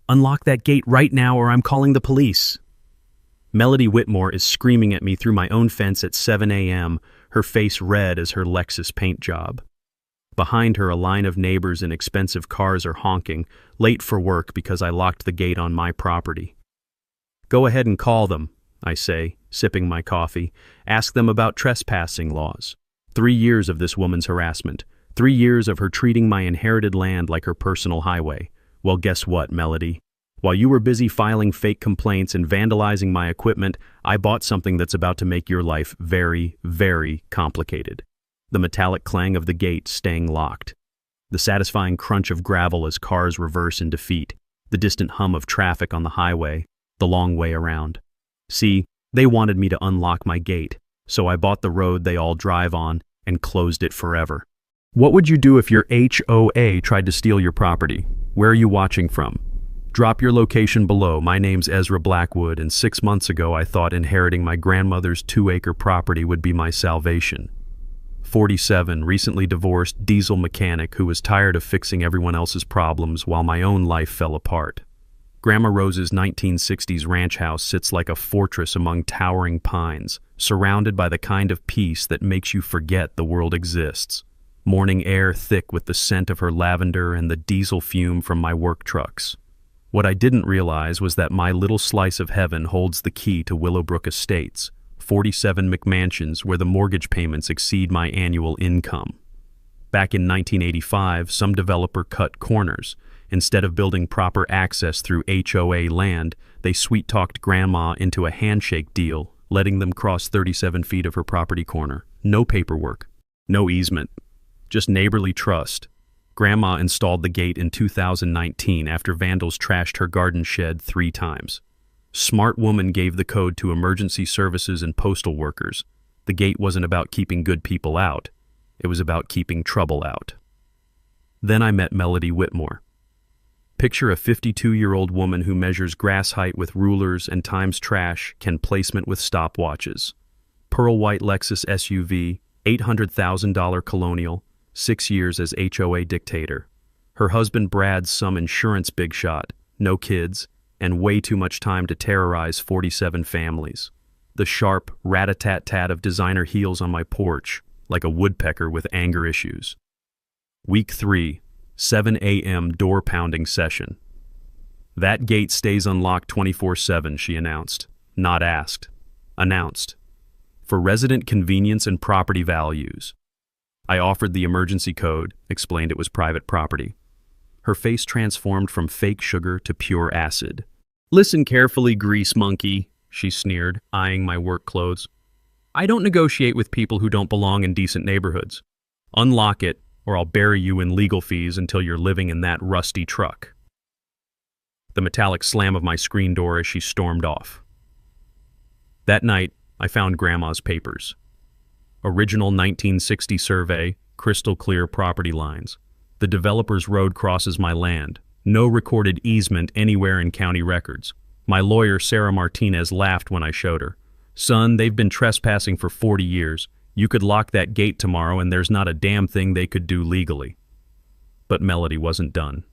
Unlock that gate right now or I'm calling the police. Melody Whitmore is screaming at me through my own fence at 7 a.m., her face red as her Lexus paint job. Behind her, a line of neighbors in expensive cars are honking, late for work because I locked the gate on my property. Go ahead and call them, I say, sipping my coffee. Ask them about trespassing laws. 3 years of this woman's harassment. 3 years of her treating my inherited land like her personal highway. Well, guess what, Melody? While you were busy filing fake complaints and vandalizing my equipment, I bought something that's about to make your life very, very complicated. The metallic clang of the gate staying locked. The satisfying crunch of gravel as cars reverse in defeat. The distant hum of traffic on the highway. The long way around. See, they wanted me to unlock my gate, so I bought the road they all drive on and closed it forever. What would you do if your HOA tried to steal your property? Where are you watching from? Drop your location below. My name's Ezra Blackwood, and 6 months ago I thought inheriting my grandmother's 2-acre property would be my salvation. 47, recently divorced diesel mechanic who was tired of fixing everyone else's problems while my own life fell apart. Grandma Rose's 1960s ranch house sits like a fortress among towering pines, surrounded by the kind of peace that makes you forget the world exists. Morning air thick with the scent of her lavender and the diesel fume from my work trucks. What I didn't realize was that my little slice of heaven holds the key to Willowbrook Estates, 47 McMansions where the mortgage payments exceed my annual income. Back in 1985, some developer cut corners. Instead of building proper access through HOA land, they sweet-talked Grandma into a handshake deal, letting them cross 37 feet of her property corner. No paperwork, no easement, just neighborly trust. Grandma installed the gate in 2019 after vandals trashed her garden shed 3 times. Smart woman gave the code to emergency services and postal workers. The gate wasn't about keeping good people out. It was about keeping trouble out. Then I met Melody Whitmore. Picture a 52-year-old woman who measures grass height with rulers and times trash, can placement with stopwatches. Pearl white Lexus SUV, $800,000 Colonial, 6 years as HOA dictator. Her husband Brad's some insurance big shot, no kids, and way too much time to terrorize 47 families. The sharp rat-a-tat-tat of designer heels on my porch, like a woodpecker with anger issues. Week 3, 7 a.m. door-pounding session. That gate stays unlocked 24/7, she announced. Not asked. Announced. For resident convenience and property values. I offered the emergency code, explained it was private property. Her face transformed from fake sugar to pure acid. Listen carefully, grease monkey, she sneered, eyeing my work clothes. I don't negotiate with people who don't belong in decent neighborhoods. Unlock it, or I'll bury you in legal fees until you're living in that rusty truck. The metallic slam of my screen door as she stormed off. That night, I found Grandma's papers. Original 1960 survey, crystal clear property lines. The developer's road crosses my land. No recorded easement anywhere in county records. My lawyer, Sarah Martinez, laughed when I showed her. Son, they've been trespassing for 40 years. You could lock that gate tomorrow and there's not a damn thing they could do legally. But Melody wasn't done.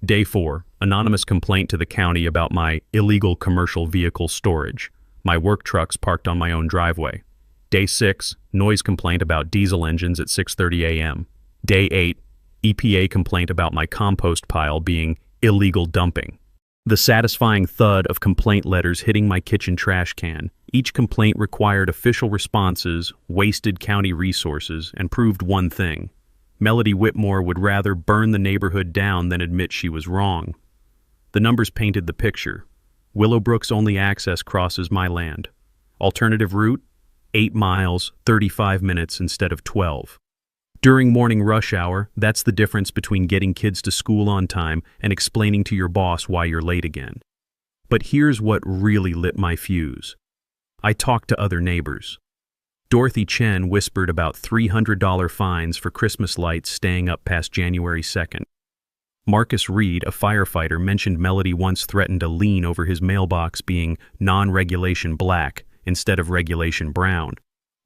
Day 4, anonymous complaint to the county about my illegal commercial vehicle storage. My work trucks parked on my own driveway. Day 6, noise complaint about diesel engines at 6:30 a.m. Day 8, EPA complaint about my compost pile being illegal dumping. The satisfying thud of complaint letters hitting my kitchen trash can. Each complaint required official responses, wasted county resources, and proved one thing. Melody Whitmore would rather burn the neighborhood down than admit she was wrong. The numbers painted the picture. Willowbrook's only access crosses my land. Alternative route? 8 miles, 35 minutes instead of 12. During morning rush hour, that's the difference between getting kids to school on time and explaining to your boss why you're late again. But here's what really lit my fuse. I talked to other neighbors. Dorothy Chen whispered about $300 fines for Christmas lights staying up past January 2nd. Marcus Reed, a firefighter, mentioned Melody once threatened a lien over his mailbox being non-regulation black instead of regulation brown.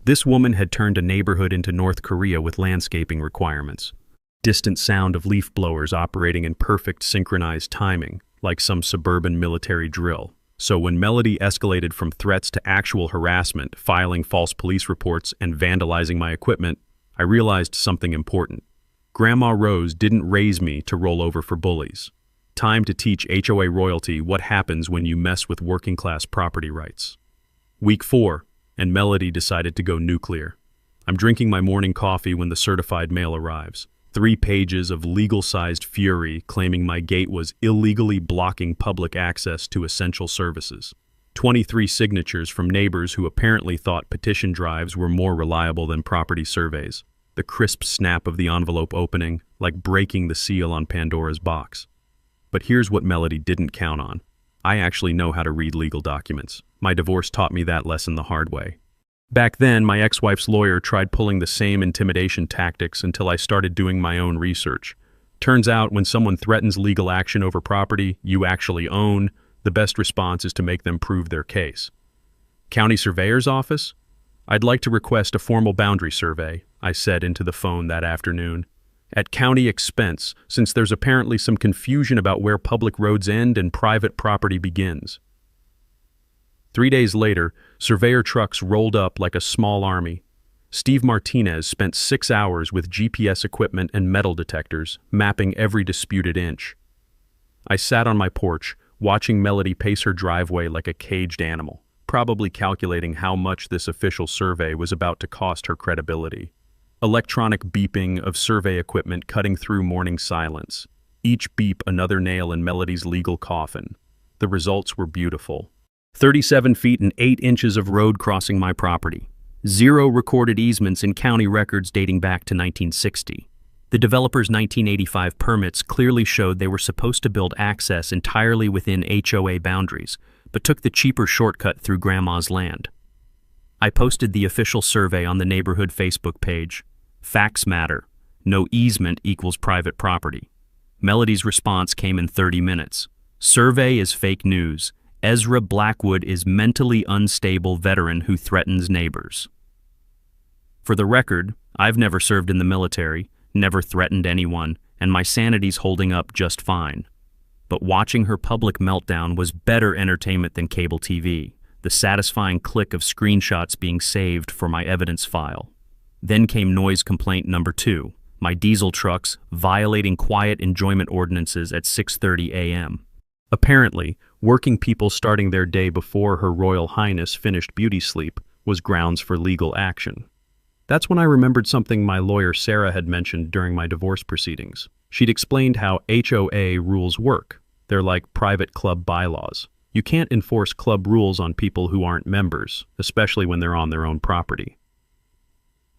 This woman had turned a neighborhood into North Korea with landscaping requirements. Distant sound of leaf blowers operating in perfect synchronized timing. like some suburban military drill. So when Melody escalated from threats to actual harassment, filing false police reports, and vandalizing my equipment, I realized something important. Grandma Rose didn't raise me to roll over for bullies. Time to teach HOA royalty what happens when you mess with working-class property rights. Week 4, and Melody decided to go nuclear. I'm drinking my morning coffee when the certified mail arrives. 3 pages of legal-sized fury claiming my gate was illegally blocking public access to essential services. 23 signatures from neighbors who apparently thought petition drives were more reliable than property surveys. The crisp snap of the envelope opening, like breaking the seal on Pandora's box. But here's what Melody didn't count on. I actually know how to read legal documents. My divorce taught me that lesson the hard way. Back then, my ex-wife's lawyer tried pulling the same intimidation tactics until I started doing my own research. Turns out, when someone threatens legal action over property you actually own, the best response is to make them prove their case. County Surveyor's Office? I'd like to request a formal boundary survey, I said into the phone that afternoon. At county expense, since there's apparently some confusion about where public roads end and private property begins. 3 days later, surveyor trucks rolled up like a small army. Steve Martinez spent 6 hours with GPS equipment and metal detectors, mapping every disputed inch. I sat on my porch, watching Melody pace her driveway like a caged animal, probably calculating how much this official survey was about to cost her credibility. Electronic beeping of survey equipment cutting through morning silence. Each beep another nail in Melody's legal coffin. The results were beautiful. 37 feet and 8 inches of road crossing my property. 0 recorded easements in county records dating back to 1960. The developer's 1985 permits clearly showed they were supposed to build access entirely within HOA boundaries, but took the cheaper shortcut through Grandma's land. I posted the official survey on the neighborhood Facebook page. Facts matter. No easement equals private property. Melody's response came in 30 minutes. Survey is fake news. Ezra Blackwood is mentally unstable veteran who threatens neighbors. For the record, I've never served in the military, never threatened anyone, and my sanity's holding up just fine. But watching her public meltdown was better entertainment than cable TV, the satisfying click of screenshots being saved for my evidence file. Then came noise complaint number 2, my diesel trucks violating quiet enjoyment ordinances at 6:30 a.m. Apparently, working people starting their day before Her Royal Highness finished beauty sleep was grounds for legal action. That's when I remembered something my lawyer Sarah had mentioned during my divorce proceedings. She'd explained how HOA rules work. They're like private club bylaws. You can't enforce club rules on people who aren't members, especially when they're on their own property.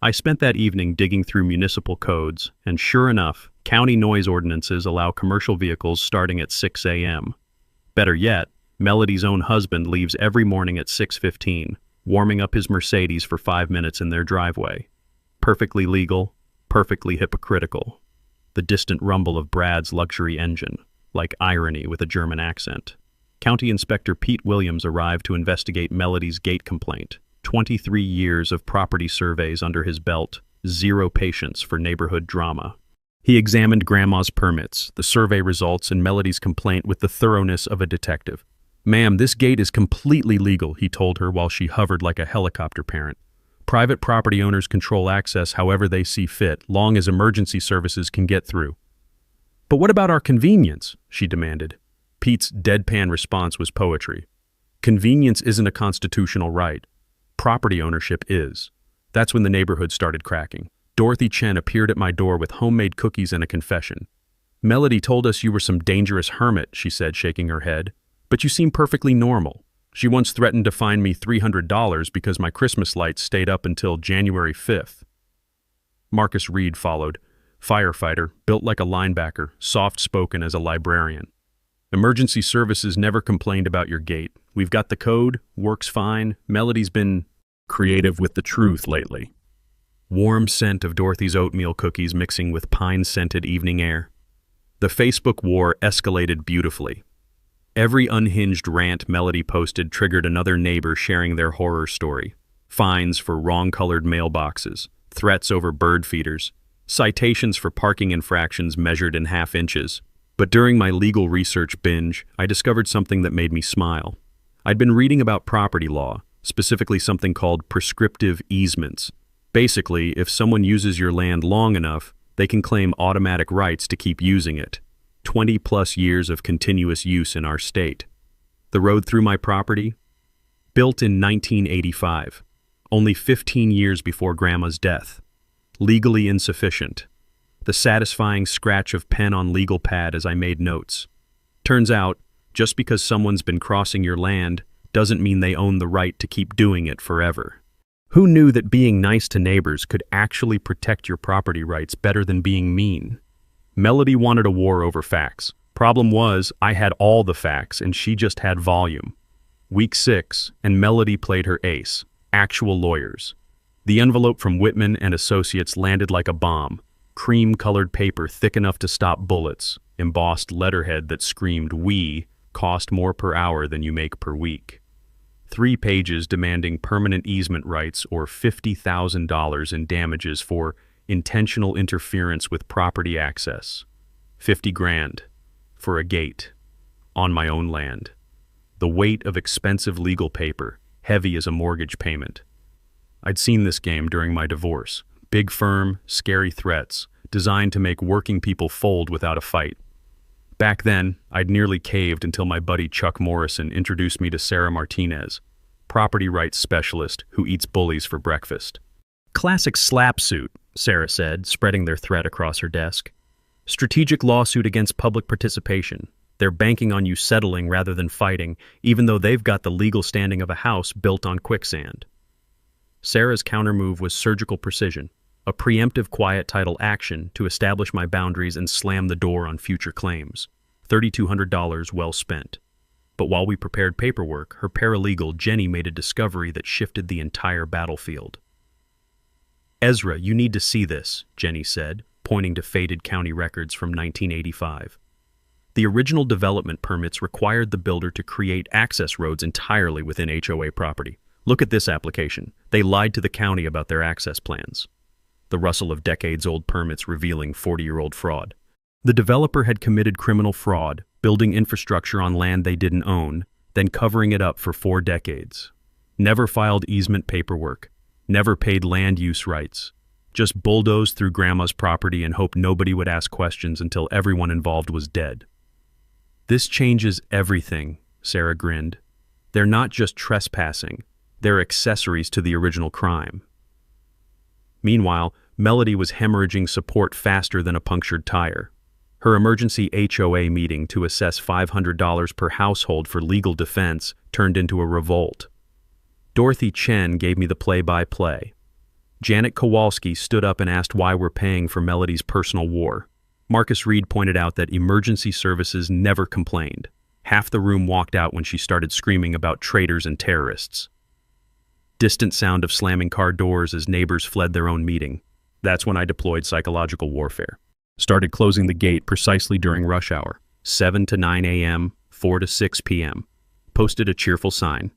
I spent that evening digging through municipal codes, and sure enough, county noise ordinances allow commercial vehicles starting at 6 a.m. Better yet, Melody's own husband leaves every morning at 6:15, warming up his Mercedes for 5 minutes in their driveway. Perfectly legal, perfectly hypocritical. The distant rumble of Brad's luxury engine, like irony with a German accent. County Inspector Pete Williams arrived to investigate Melody's gate complaint. 23 years of property surveys under his belt, 0 patience for neighborhood drama. He examined Grandma's permits, the survey results, and Melody's complaint with the thoroughness of a detective. "Ma'am, this gate is completely legal," he told her while she hovered like a helicopter parent. "Private property owners control access however they see fit, long as emergency services can get through." "But what about our convenience?" she demanded. Pete's deadpan response was poetry. "Convenience isn't a constitutional right. Property ownership is." That's when the neighborhood started cracking. Dorothy Chen appeared at my door with homemade cookies and a confession. "Melody told us you were some dangerous hermit," she said, shaking her head. "But you seem perfectly normal. She once threatened to fine me $300 because my Christmas lights stayed up until January 5th. Marcus Reed followed. Firefighter, built like a linebacker, soft-spoken as a librarian. "Emergency services never complained about your gate. We've got the code, works fine. Melody's been creative with the truth lately." Warm scent of Dorothy's oatmeal cookies mixing with pine-scented evening air. The Facebook war escalated beautifully. Every unhinged rant Melody posted triggered another neighbor sharing their horror story. Fines for wrong-colored mailboxes, threats over bird feeders, citations for parking infractions measured in half inches. But during my legal research binge, I discovered something that made me smile. I'd been reading about property law, specifically something called prescriptive easements. Basically, if someone uses your land long enough, they can claim automatic rights to keep using it. 20+ years of continuous use in our state. The road through my property? Built in 1985, only 15 years before Grandma's death. Legally insufficient. The satisfying scratch of pen on legal pad as I made notes. Turns out, just because someone's been crossing your land doesn't mean they own the right to keep doing it forever. Who knew that being nice to neighbors could actually protect your property rights better than being mean? Melody wanted a war over facts. Problem was, I had all the facts and she just had volume. Week 6, and Melody played her ace. Actual lawyers. The envelope from Whitman and Associates landed like a bomb. Cream-colored paper thick enough to stop bullets. Embossed letterhead that screamed, "We cost more per hour than you make per week." 3 pages demanding permanent easement rights or $50,000 in damages for intentional interference with property access. 50 grand for a gate on my own land. The weight of expensive legal paper, heavy as a mortgage payment. I'd seen this game during my divorce. Big firm, scary threats, designed to make working people fold without a fight. Back then, I'd nearly caved until my buddy Chuck Morrison introduced me to Sarah Martinez, property rights specialist who eats bullies for breakfast. "Classic slap suit," Sarah said, spreading their threat across her desk. "Strategic lawsuit against public participation. They're banking on you settling rather than fighting, even though they've got the legal standing of a house built on quicksand." Sarah's countermove was surgical precision, a preemptive quiet title action to establish my boundaries and slam the door on future claims. $3,200 well spent. But while we prepared paperwork, her paralegal, Jenny, made a discovery that shifted the entire battlefield. "Ezra, you need to see this," Jenny said, pointing to faded county records from 1985. The original development permits required the builder to create access roads entirely within HOA property. Look at this application. They lied to the county about their access plans. The rustle of decades-old permits revealing 40-year-old fraud. The developer had committed criminal fraud, building infrastructure on land they didn't own, then covering it up for 4 decades. Never filed easement paperwork. Never paid land use rights. Just bulldozed through Grandma's property and hoped nobody would ask questions until everyone involved was dead. "This changes everything," Sarah grinned. "They're not just trespassing. They're accessories to the original crime." Meanwhile, Melody was hemorrhaging support faster than a punctured tire. Her emergency HOA meeting to assess $500 per household for legal defense turned into a revolt. Dorothy Chen gave me the play-by-play. Janet Kowalski stood up and asked why we're paying for Melody's personal war. Marcus Reed pointed out that emergency services never complained. Half the room walked out when she started screaming about traitors and terrorists. Distant sound of slamming car doors as neighbors fled their own meeting. That's when I deployed psychological warfare. Started closing the gate precisely during rush hour, 7 to 9 a.m., 4 to 6 p.m. Posted a cheerful sign.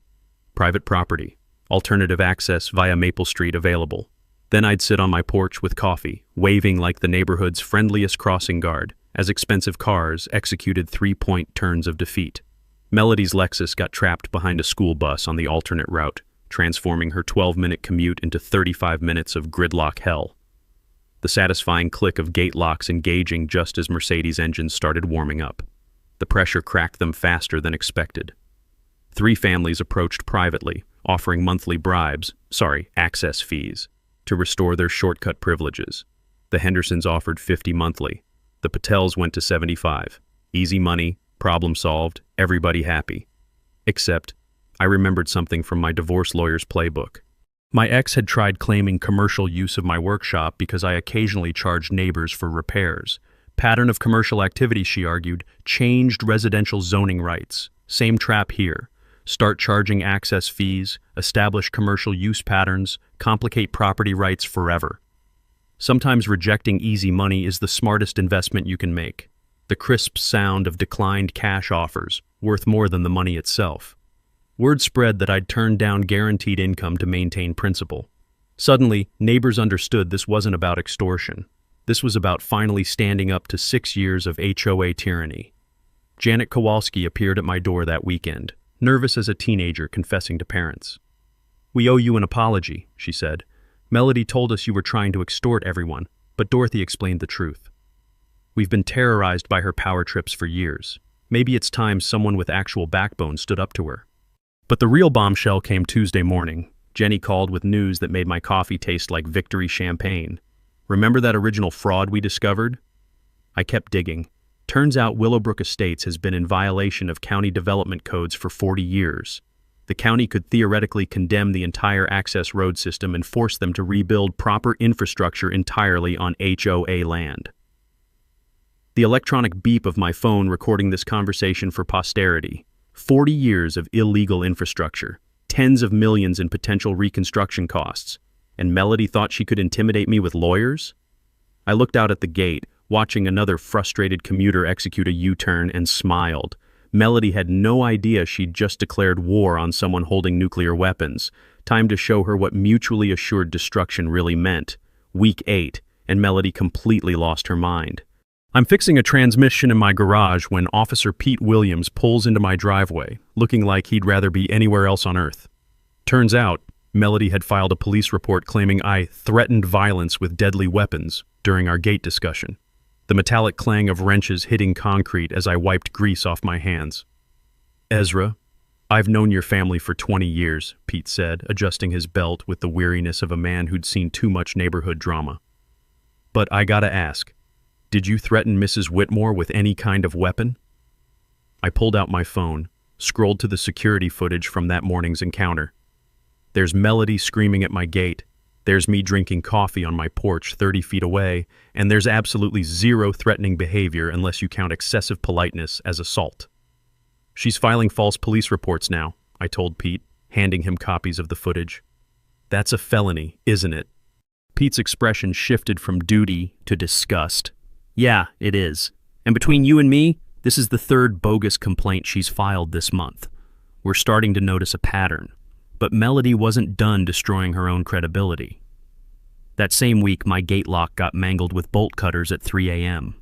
Private property. Alternative access via Maple Street available. Then I'd sit on my porch with coffee, waving like the neighborhood's friendliest crossing guard, as expensive cars executed 3-point turns of defeat. Melody's Lexus got trapped behind a school bus on the alternate route, transforming her 12-minute commute into 35 minutes of gridlock hell. The satisfying click of gate locks engaging just as Mercedes' engines started warming up. The pressure cracked them faster than expected. 3 families approached privately, offering monthly access fees, to restore their shortcut privileges. The Hendersons offered $50 monthly. The Patels went to $75. Easy money, problem solved, everybody happy. Except, I remembered something from my divorce lawyer's playbook. My ex had tried claiming commercial use of my workshop because I occasionally charged neighbors for repairs. Pattern of commercial activity, she argued, changed residential zoning rights. Same trap here. Start charging access fees, establish commercial use patterns, complicate property rights forever. Sometimes rejecting easy money is the smartest investment you can make. The crisp sound of declined cash offers, worth more than the money itself. Word spread that I'd turned down guaranteed income to maintain principal. Suddenly, neighbors understood this wasn't about extortion. This was about finally standing up to 6 years of HOA tyranny. Janet Kowalski appeared at my door that weekend, nervous as a teenager confessing to parents. "We owe you an apology," she said. "Melody told us you were trying to extort everyone, but Dorothy explained the truth. We've been terrorized by her power trips for years. Maybe it's time someone with actual backbone stood up to her." But the real bombshell came Tuesday morning. Jenny called with news that made my coffee taste like Victory champagne. "Remember that original fraud we discovered?" I kept digging. Turns out Willowbrook Estates has been in violation of county development codes for 40 years. The county could theoretically condemn the entire access road system and force them to rebuild proper infrastructure entirely on HOA land. The electronic beep of my phone recording this conversation for posterity. 40 years of illegal infrastructure, tens of millions in potential reconstruction costs, and Melody thought she could intimidate me with lawyers? I looked out at the gate, watching another frustrated commuter execute a U-turn, and smiled. Melody had no idea she'd just declared war on someone holding nuclear weapons. Time to show her what mutually assured destruction really meant. Week 8, and Melody completely lost her mind. I'm fixing a transmission in my garage when Officer Pete Williams pulls into my driveway, looking like he'd rather be anywhere else on Earth. Turns out, Melody had filed a police report claiming I threatened violence with deadly weapons during our gate discussion. The metallic clang of wrenches hitting concrete as I wiped grease off my hands. "Ezra, I've known your family for 20 years, Pete said, adjusting his belt with the weariness of a man who'd seen too much neighborhood drama. "But I gotta ask, did you threaten Mrs. Whitmore with any kind of weapon?" I pulled out my phone, scrolled to the security footage from that morning's encounter. There's Melody screaming at my gate. There's me drinking coffee on my porch 30 feet away, and there's absolutely zero threatening behavior unless you count excessive politeness as assault. "She's filing false police reports now," I told Pete, handing him copies of the footage. "That's a felony, isn't it?" Pete's expression shifted from duty to disgust. "Yeah, it is. And between you and me, this is the third bogus complaint she's filed this month. We're starting to notice a pattern. But Melody wasn't done destroying her own credibility. That same week, my gate lock got mangled with bolt cutters at 3 a.m.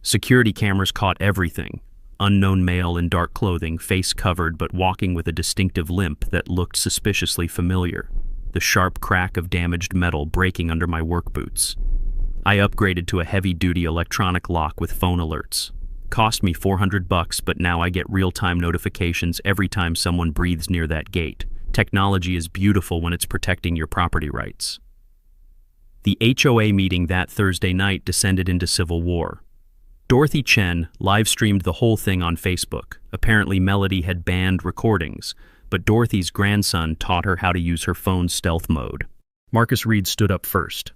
Security cameras caught everything. Unknown male in dark clothing, face covered but walking with a distinctive limp that looked suspiciously familiar. The sharp crack of damaged metal breaking under my work boots. I upgraded to a heavy-duty electronic lock with phone alerts. Cost me $400, but now I get real-time notifications every time someone breathes near that gate. Technology is beautiful when it's protecting your property rights. The HOA meeting that Thursday night descended into civil war. Dorothy Chen live-streamed the whole thing on Facebook. Apparently Melody had banned recordings, but Dorothy's grandson taught her how to use her phone's stealth mode. Marcus Reed stood up first.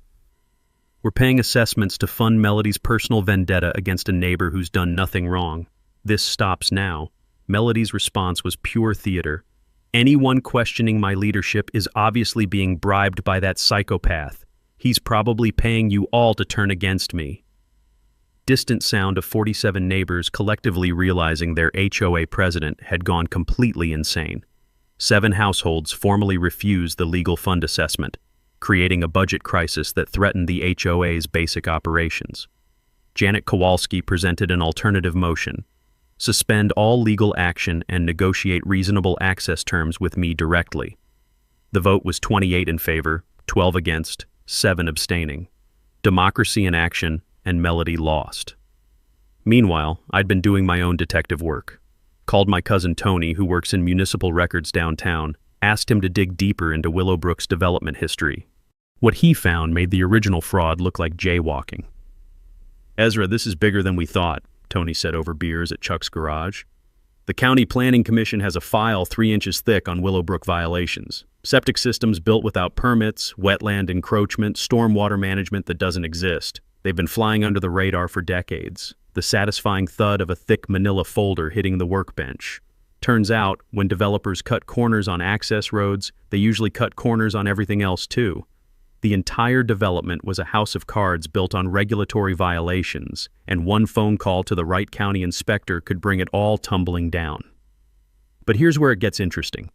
"We're paying assessments to fund Melody's personal vendetta against a neighbor who's done nothing wrong. This stops now." Melody's response was pure theater. "Anyone questioning my leadership is obviously being bribed by that psychopath. He's probably paying you all to turn against me." Distant sound of 47 neighbors collectively realizing their HOA president had gone completely insane. 7 households formally refused the legal fund assessment, creating a budget crisis that threatened the HOA's basic operations. Janet Kowalski presented an alternative motion: suspend all legal action and negotiate reasonable access terms with me directly. The vote was 28 in favor, 12 against, 7 abstaining. Democracy in action, and Melody lost. Meanwhile, I'd been doing my own detective work. Called my cousin Tony, who works in municipal records downtown, asked him to dig deeper into Willowbrook's development history. What he found made the original fraud look like jaywalking. "Ezra, this is bigger than we thought," Tony said over beers at Chuck's garage. "The County Planning Commission has a file 3 inches thick on Willowbrook violations. Septic systems built without permits, wetland encroachment, stormwater management that doesn't exist. They've been flying under the radar for decades. The satisfying thud of a thick manila folder hitting the workbench. Turns out, when developers cut corners on access roads, they usually cut corners on everything else too. The entire development was a house of cards built on regulatory violations, and one phone call to the Wright County inspector could bring it all tumbling down." But here's where it gets interesting.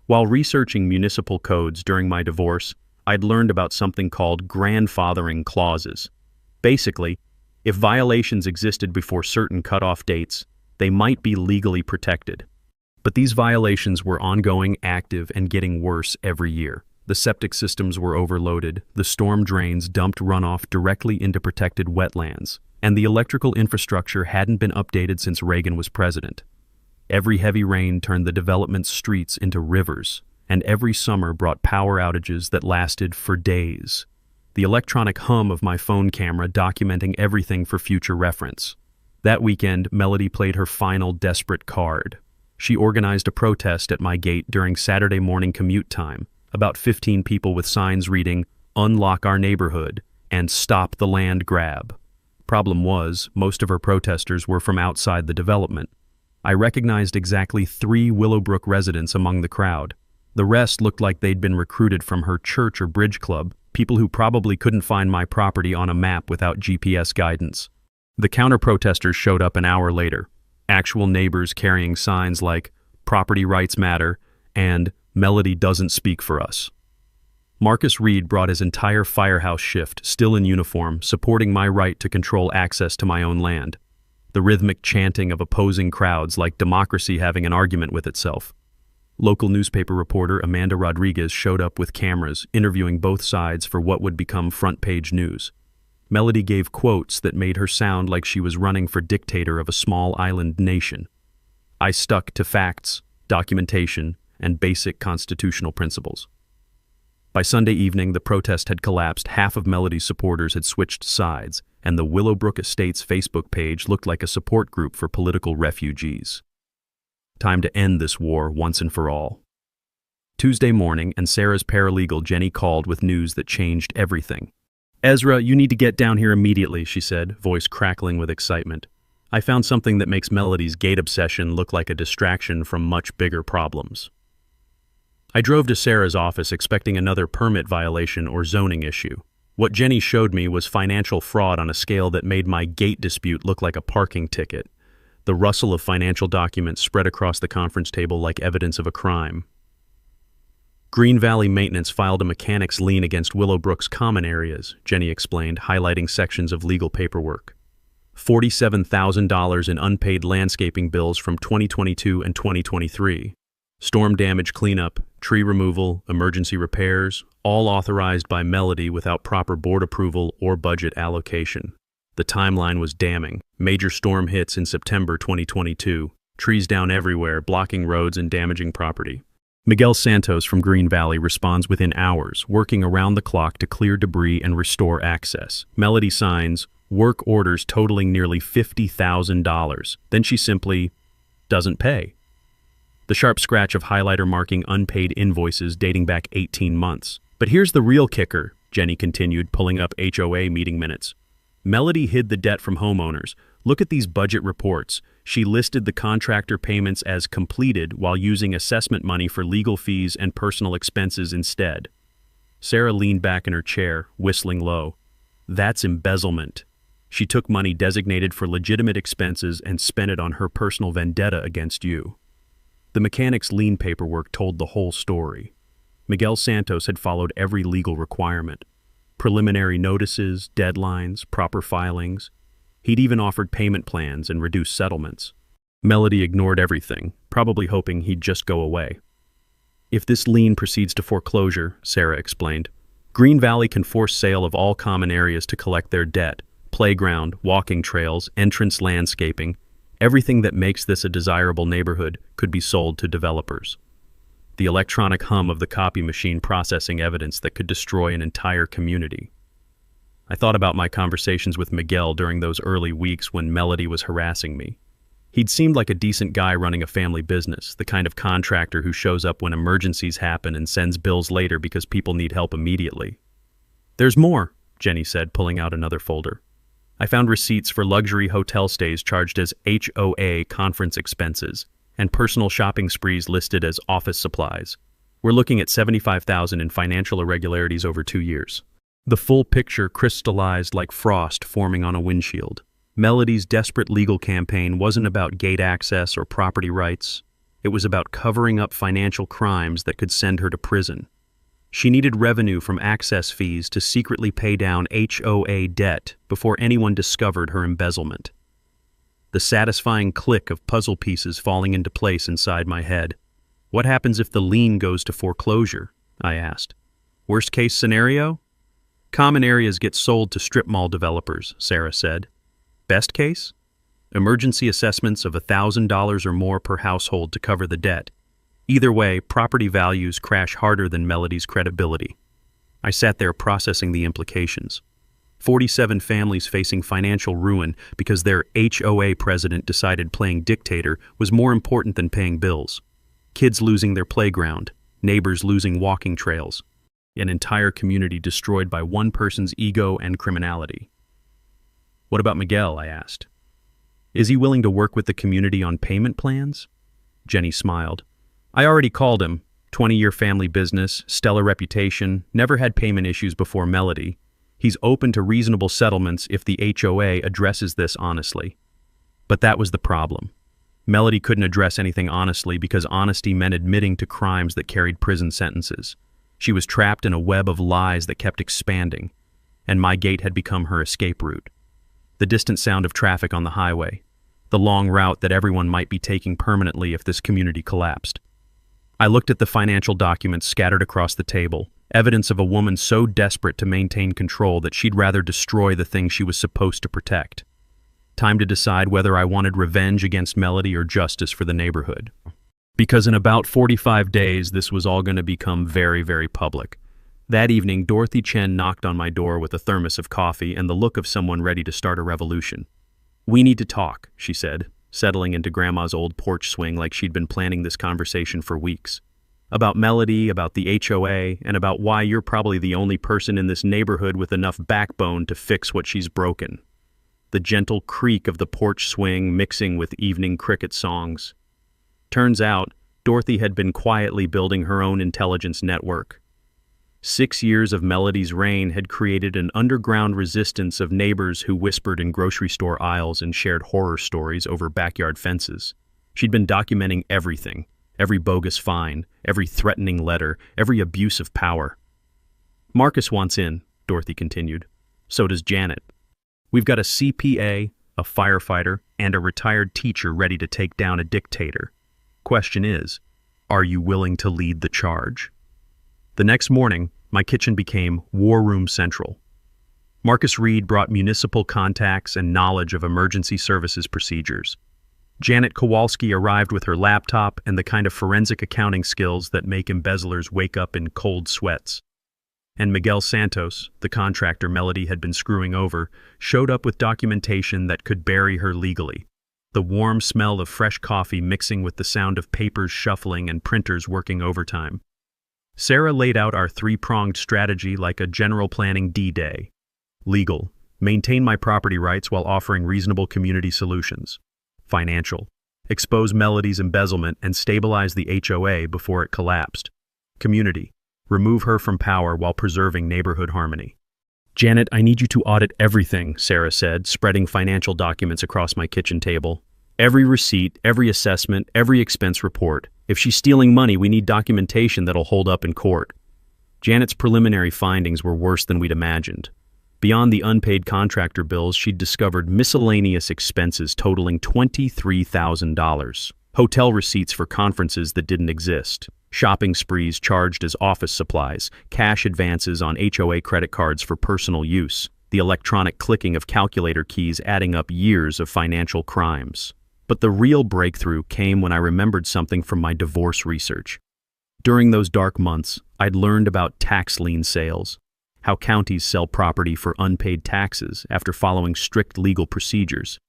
While researching municipal codes during my divorce, I'd learned about something called grandfathering clauses. Basically, if violations existed before certain cutoff dates, they might be legally protected. But these violations were ongoing, active, and getting worse every year. The septic systems were overloaded, the storm drains dumped runoff directly into protected wetlands, and the electrical infrastructure hadn't been updated since Reagan was president. Every heavy rain turned the development's streets into rivers, and every summer brought power outages that lasted for days. The electronic hum of my phone camera documenting everything for future reference. That weekend, Melody played her final desperate card. She organized a protest at my gate during Saturday morning commute time. About 15 people with signs reading, "Unlock our neighborhood," and "Stop the land grab." Problem was, most of her protesters were from outside the development. I recognized exactly 3 Willowbrook residents among the crowd. The rest looked like they'd been recruited from her church or bridge club, people who probably couldn't find my property on a map without GPS guidance. The counter-protesters showed up an hour later, actual neighbors carrying signs like "Property rights matter" and "Melody doesn't speak for us." Marcus Reed brought his entire firehouse shift, still in uniform, supporting my right to control access to my own land. The rhythmic chanting of opposing crowds like democracy having an argument with itself. Local newspaper reporter Amanda Rodriguez showed up with cameras, interviewing both sides for what would become front-page news. Melody gave quotes that made her sound like she was running for dictator of a small island nation. I stuck to facts, documentation, and basic constitutional principles. By Sunday evening, the protest had collapsed, half of Melody's supporters had switched sides, and the Willowbrook Estates Facebook page looked like a support group for political refugees. Time to end this war once and for all. Tuesday morning, and Sarah's paralegal Jenny called with news that changed everything. "Ezra, you need to get down here immediately," she said, voice crackling with excitement. "I found something that makes Melody's gate obsession look like a distraction from much bigger problems." I drove to Sarah's office expecting another permit violation or zoning issue. What Jenny showed me was financial fraud on a scale that made my gate dispute look like a parking ticket. The rustle of financial documents spread across the conference table like evidence of a crime. Green Valley Maintenance filed a mechanic's lien against Willowbrook's common areas, Jenny explained, highlighting sections of legal paperwork. $47,000 in unpaid landscaping bills from 2022 and 2023. Storm damage cleanup, tree removal, emergency repairs, all authorized by Melody without proper board approval or budget allocation. The timeline was damning. Major storm hits in September 2022. Trees down everywhere, blocking roads and damaging property. Miguel Santos from Green Valley responds within hours, working around the clock to clear debris and restore access. Melody signs work orders totaling nearly $50,000. Then she simply doesn't pay. The sharp scratch of highlighter marking unpaid invoices dating back 18 months. But here's the real kicker, Jenny continued, pulling up HOA meeting minutes. Melody hid the debt from homeowners. Look at these budget reports. She listed the contractor payments as completed while using assessment money for legal fees and personal expenses instead. Sarah leaned back in her chair, whistling low. That's embezzlement. She took money designated for legitimate expenses and spent it on her personal vendetta against you. The mechanic's lien paperwork told the whole story. Miguel Santos had followed every legal requirement. Preliminary notices, deadlines, proper filings. He'd even offered payment plans and reduced settlements. Melody ignored everything, probably hoping he'd just go away. If this lien proceeds to foreclosure, Sarah explained, Green Valley can force sale of all common areas to collect their debt. Playground, walking trails, entrance landscaping. Everything that makes this a desirable neighborhood could be sold to developers. The electronic hum of the copy machine processing evidence that could destroy an entire community. I thought about my conversations with Miguel during those early weeks when Melody was harassing me. He'd seemed like a decent guy running a family business, the kind of contractor who shows up when emergencies happen and sends bills later because people need help immediately. "There's more," Jenny said, pulling out another folder. I found receipts for luxury hotel stays charged as HOA conference expenses and personal shopping sprees listed as office supplies. We're looking at $75,000 in financial irregularities over 2 years. The full picture crystallized like frost forming on a windshield. Melody's desperate legal campaign wasn't about gate access or property rights. It was about covering up financial crimes that could send her to prison. She needed revenue from access fees to secretly pay down HOA debt before anyone discovered her embezzlement. The satisfying click of puzzle pieces falling into place inside my head. What happens if the lien goes to foreclosure? I asked. Worst case scenario? Common areas get sold to strip mall developers, Sarah said. Best case? Emergency assessments of $1,000 or more per household to cover the debt. Either way, property values crash harder than Melody's credibility. I sat there processing the implications. 47 families facing financial ruin because their HOA president decided playing dictator was more important than paying bills. Kids losing their playground, neighbors losing walking trails, an entire community destroyed by one person's ego and criminality. What about Miguel? I asked. Is he willing to work with the community on payment plans? Jenny smiled. I already called him. 20-year family business, stellar reputation, never had payment issues before Melody. He's open to reasonable settlements if the HOA addresses this honestly. But that was the problem. Melody couldn't address anything honestly because honesty meant admitting to crimes that carried prison sentences. She was trapped in a web of lies that kept expanding, and my gate had become her escape route. The distant sound of traffic on the highway, the long route that everyone might be taking permanently if this community collapsed. I looked at the financial documents scattered across the table, evidence of a woman so desperate to maintain control that she'd rather destroy the thing she was supposed to protect. Time to decide whether I wanted revenge against Melody or justice for the neighborhood. Because in about 45 days, this was all going to become very, very public. That evening, Dorothy Chen knocked on my door with a thermos of coffee and the look of someone ready to start a revolution. We need to talk, she said, settling into Grandma's old porch swing like she'd been planning this conversation for weeks. About Melody, about the HOA, and about why you're probably the only person in this neighborhood with enough backbone to fix what she's broken. The gentle creak of the porch swing mixing with evening cricket songs. Turns out, Dorothy had been quietly building her own intelligence network. 6 years of Melody's reign had created an underground resistance of neighbors who whispered in grocery store aisles and shared horror stories over backyard fences. She'd been documenting everything, every bogus fine, every threatening letter, every abuse of power. Marcus wants in, Dorothy continued. So does Janet. We've got a CPA, a firefighter, and a retired teacher ready to take down a dictator. Question is, are you willing to lead the charge? The next morning, my kitchen became War Room Central. Marcus Reed brought municipal contacts and knowledge of emergency services procedures. Janet Kowalski arrived with her laptop and the kind of forensic accounting skills that make embezzlers wake up in cold sweats. And Miguel Santos, the contractor Melody had been screwing over, showed up with documentation that could bury her legally. The warm smell of fresh coffee mixing with the sound of papers shuffling and printers working overtime. Sarah laid out our three-pronged strategy like a general planning D-Day. Legal, maintain my property rights while offering reasonable community solutions. Financial, expose Melody's embezzlement and stabilize the HOA before it collapsed. Community, remove her from power while preserving neighborhood harmony. Janet, I need you to audit everything, Sarah said, spreading financial documents across my kitchen table. Every receipt, every assessment, every expense report. If she's stealing money, we need documentation that'll hold up in court. Janet's preliminary findings were worse than we'd imagined. Beyond the unpaid contractor bills, she'd discovered miscellaneous expenses totaling $23,000. Hotel receipts for conferences that didn't exist. Shopping sprees charged as office supplies. Cash advances on HOA credit cards for personal use. The electronic clicking of calculator keys adding up years of financial crimes. But the real breakthrough came when I remembered something from my divorce research. During those dark months, I'd learned about tax lien sales, how counties sell property for unpaid taxes after following strict legal procedures,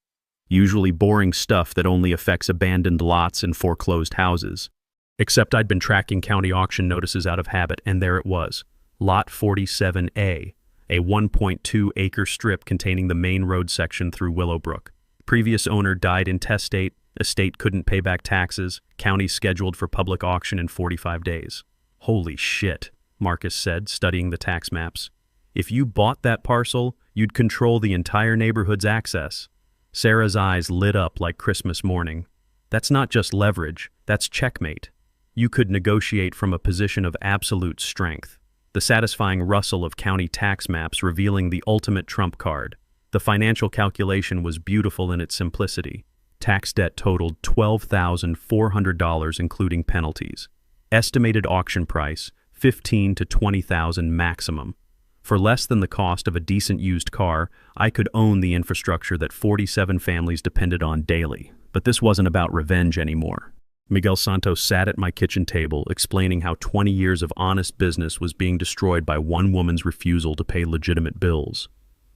usually boring stuff that only affects abandoned lots and foreclosed houses. Except I'd been tracking county auction notices out of habit, and there it was, Lot 47A, a 1.2-acre strip containing the main road section through Willowbrook. Previous owner died intestate, estate couldn't pay back taxes, county scheduled for public auction in 45 days. Holy shit, Marcus said, studying the tax maps. If you bought that parcel, you'd control the entire neighborhood's access. Sarah's eyes lit up like Christmas morning. That's not just leverage, that's checkmate. You could negotiate from a position of absolute strength. the satisfying rustle of county tax maps revealing the ultimate trump card. The financial calculation was beautiful in its simplicity. Tax debt totaled $12,400 including penalties. Estimated auction price, $15,000 to $20,000 maximum. For less than the cost of a decent used car, I could own the infrastructure that 47 families depended on daily. But this wasn't about revenge anymore. Miguel Santos sat at my kitchen table, explaining how 20 years of honest business was being destroyed by one woman's refusal to pay legitimate bills.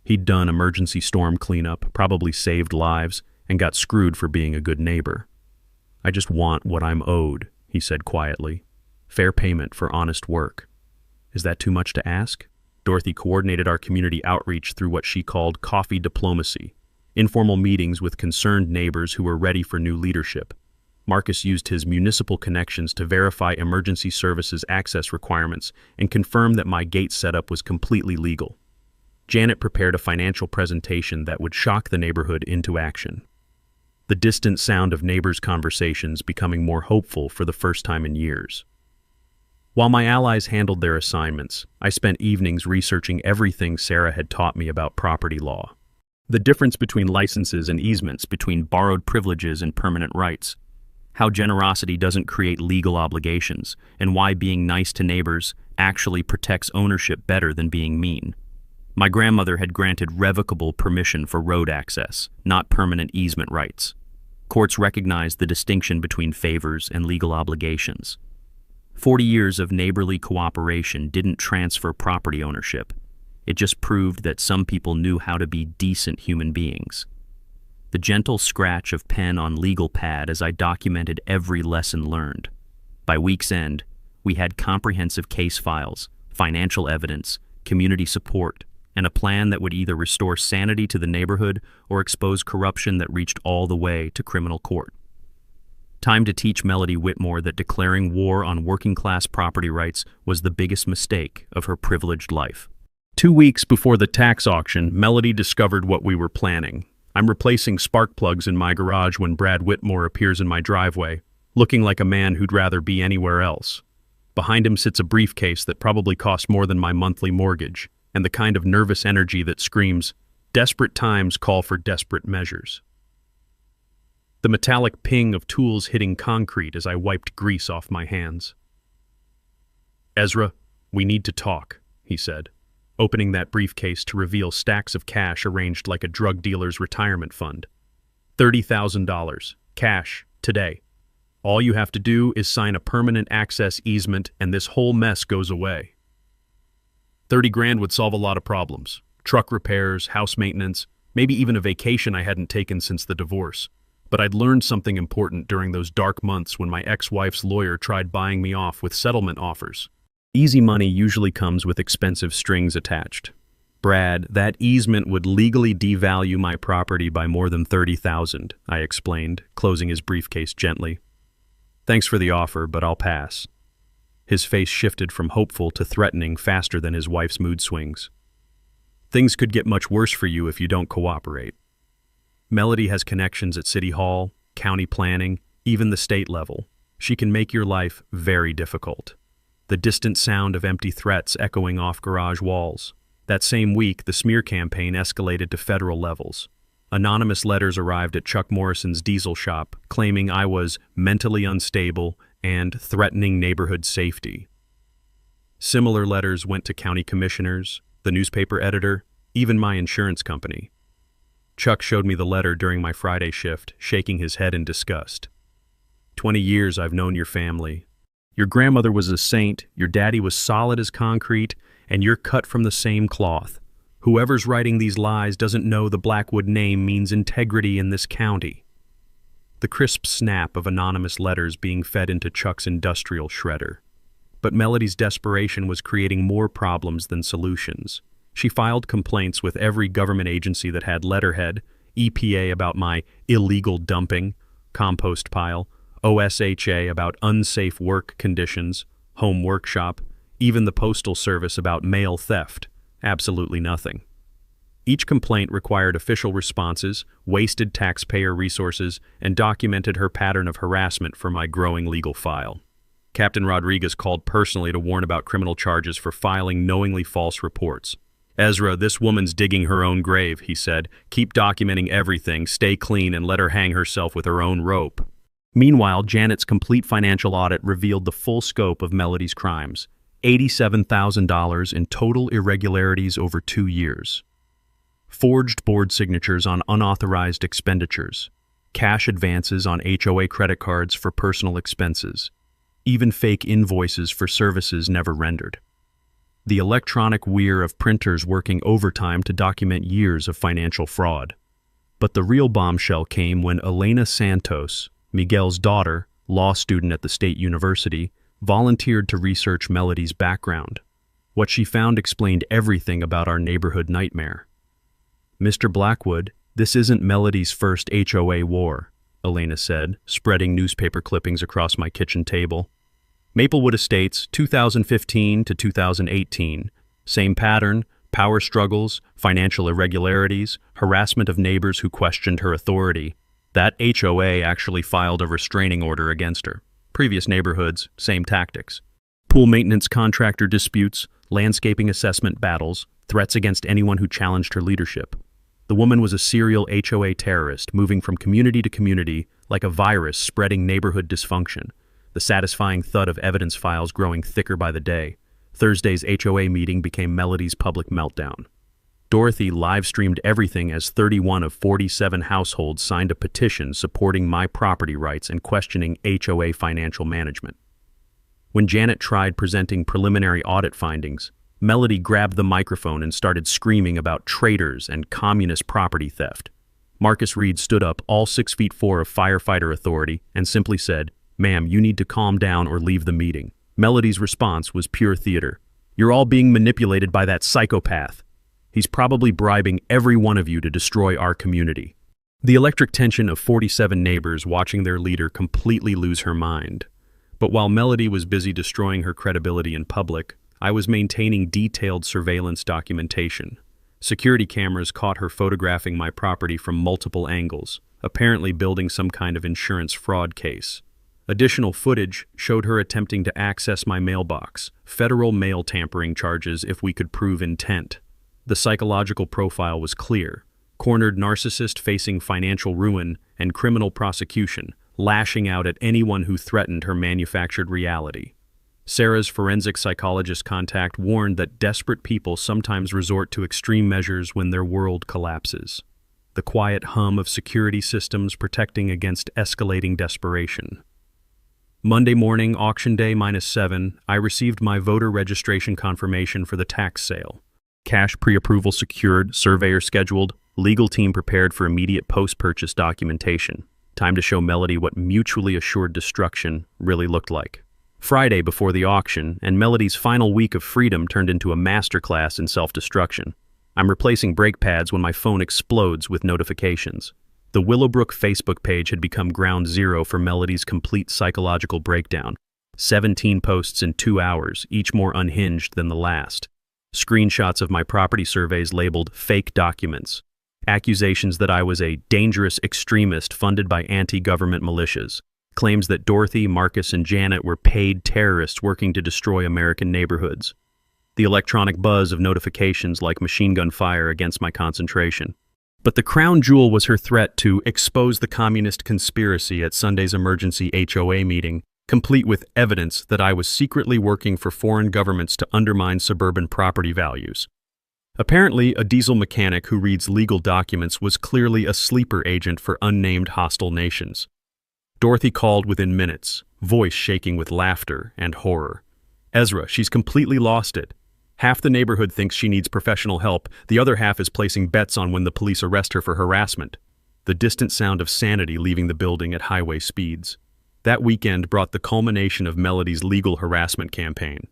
He'd done emergency storm cleanup, probably saved lives, and got screwed for being a good neighbor. "I just want what I'm owed," he said quietly. "Fair payment for honest work." "Is that too much to ask?" Dorothy coordinated our community outreach through what she called coffee diplomacy, informal meetings with concerned neighbors who were ready for new leadership. Marcus used his municipal connections to verify emergency services access requirements and confirm that my gate setup was completely legal. Janet prepared a financial presentation that would shock the neighborhood into action. The distant sound of neighbors' conversations becoming more hopeful for the first time in years. While my allies handled their assignments, I spent evenings researching everything Sarah had taught me about property law. The difference between licenses and easements, between borrowed privileges and permanent rights. How generosity doesn't create legal obligations, and why being nice to neighbors actually protects ownership better than being mean. My grandmother had granted revocable permission for road access, not permanent easement rights. Courts recognized the distinction between favors and legal obligations. 40 years of neighborly cooperation didn't transfer property ownership. It just proved that some people knew how to be decent human beings. The gentle scratch of pen on legal pad as I documented every lesson learned. By week's end, we had comprehensive case files, financial evidence, community support, and a plan that would either restore sanity to the neighborhood or expose corruption that reached all the way to criminal court. Time to teach Melody Whitmore that declaring war on working-class property rights was the biggest mistake of her privileged life. 2 weeks before the tax auction, Melody discovered what we were planning. I'm replacing spark plugs in my garage when Brad Whitmore appears in my driveway, looking like a man who'd rather be anywhere else. Behind him sits a briefcase that probably cost more than my monthly mortgage, and the kind of nervous energy that screams, "Desperate times call for desperate measures." The metallic ping of tools hitting concrete as I wiped grease off my hands. "Ezra, we need to talk," he said, opening that briefcase to reveal stacks of cash arranged like a drug dealer's retirement fund. $30,000, cash, today. All you have to do is sign a permanent access easement and this whole mess goes away. 30 grand would solve a lot of problems. Truck repairs, house maintenance, maybe even a vacation I hadn't taken since the divorce. But I'd learned something important during those dark months when my ex-wife's lawyer tried buying me off with settlement offers. Easy money usually comes with expensive strings attached. "Brad, that easement would legally devalue my property by more than $30,000, I explained, closing his briefcase gently. "Thanks for the offer, but I'll pass." His face shifted from hopeful to threatening faster than his wife's mood swings. "Things could get much worse for you if you don't cooperate. Melody has connections at City Hall, county planning, even the state level. She can make your life very difficult." The distant sound of empty threats echoing off garage walls. That same week, the smear campaign escalated to federal levels. Anonymous letters arrived at Chuck Morrison's diesel shop, claiming I was mentally unstable and threatening neighborhood safety. Similar letters went to county commissioners, the newspaper editor, even my insurance company. Chuck showed me the letter during my Friday shift, shaking his head in disgust. 20 years I've known your family. Your grandmother was a saint, your daddy was solid as concrete, and you're cut from the same cloth. Whoever's writing these lies doesn't know the Blackwood name means integrity in this county." The crisp snap of anonymous letters being fed into Chuck's industrial shredder. But Melody's desperation was creating more problems than solutions. She filed complaints with every government agency that had letterhead, EPA about my illegal dumping, compost pile, OSHA about unsafe work conditions, home workshop, even the Postal Service about mail theft. Absolutely nothing. Each complaint required official responses, wasted taxpayer resources, and documented her pattern of harassment for my growing legal file. Captain Rodriguez called personally to warn about criminal charges for filing knowingly false reports. "Ezra, this woman's digging her own grave," he said. "Keep documenting everything, stay clean, and let her hang herself with her own rope." Meanwhile, Janet's complete financial audit revealed the full scope of Melody's crimes. $87,000 in total irregularities over 2 years. Forged board signatures on unauthorized expenditures. Cash advances on HOA credit cards for personal expenses. Even fake invoices for services never rendered. The electronic whir of printers working overtime to document years of financial fraud. But the real bombshell came when Elena Santos, Miguel's daughter, law student at the State University, volunteered to research Melody's background. What she found explained everything about our neighborhood nightmare. "Mr. Blackwood, this isn't Melody's first HOA war," Elena said, spreading newspaper clippings across my kitchen table. "Maplewood Estates, 2015 to 2018. Same pattern, power struggles, financial irregularities, harassment of neighbors who questioned her authority. That HOA actually filed a restraining order against her. Previous neighborhoods, same tactics. Pool maintenance contractor disputes, landscaping assessment battles, threats against anyone who challenged her leadership. The woman was a serial HOA terrorist, moving from community to community like a virus spreading neighborhood dysfunction. The satisfying thud of evidence files growing thicker by the day. Thursday's HOA meeting became Melody's public meltdown. Dorothy live-streamed everything as 31 of 47 households signed a petition supporting my property rights and questioning HOA financial management. When Janet tried presenting preliminary audit findings, Melody grabbed the microphone and started screaming about traitors and communist property theft. Marcus Reed stood up, all 6'4" of firefighter authority, and simply said, "Ma'am, you need to calm down or leave the meeting." Melody's response was pure theater. "You're all being manipulated by that psychopath. He's probably bribing every one of you to destroy our community." The electric tension of 47 neighbors watching their leader completely lose her mind. But while Melody was busy destroying her credibility in public, I was maintaining detailed surveillance documentation. Security cameras caught her photographing my property from multiple angles, apparently building some kind of insurance fraud case. Additional footage showed her attempting to access my mailbox, federal mail tampering charges if we could prove intent. The psychological profile was clear: cornered narcissist facing financial ruin and criminal prosecution, lashing out at anyone who threatened her manufactured reality. Sarah's forensic psychologist contact warned that desperate people sometimes resort to extreme measures when their world collapses. The quiet hum of security systems protecting against escalating desperation. Monday morning, auction day -7, I received my voter registration confirmation for the tax sale. Cash pre-approval secured, surveyor scheduled, legal team prepared for immediate post-purchase documentation. Time to show Melody what mutually assured destruction really looked like. Friday before the auction, and Melody's final week of freedom turned into a masterclass in self-destruction. I'm replacing brake pads when my phone explodes with notifications. The Willowbrook Facebook page had become ground zero for Melody's complete psychological breakdown. 17 posts in 2 hours, each more unhinged than the last. Screenshots of my property surveys labeled fake documents. Accusations that I was a dangerous extremist funded by anti-government militias. Claims that Dorothy, Marcus, and Janet were paid terrorists working to destroy American neighborhoods. The electronic buzz of notifications like machine gun fire against my concentration. But the crown jewel was her threat to expose the communist conspiracy at Sunday's emergency HOA meeting, complete with evidence that I was secretly working for foreign governments to undermine suburban property values. Apparently, a diesel mechanic who reads legal documents was clearly a sleeper agent for unnamed hostile nations. Dorothy called within minutes, voice shaking with laughter and horror. "Ezra, she's completely lost it. Half the neighborhood thinks she needs professional help, the other half is placing bets on when the police arrest her for harassment." The distant sound of sanity leaving the building at highway speeds. That weekend brought the culmination of Melody's legal harassment campaign.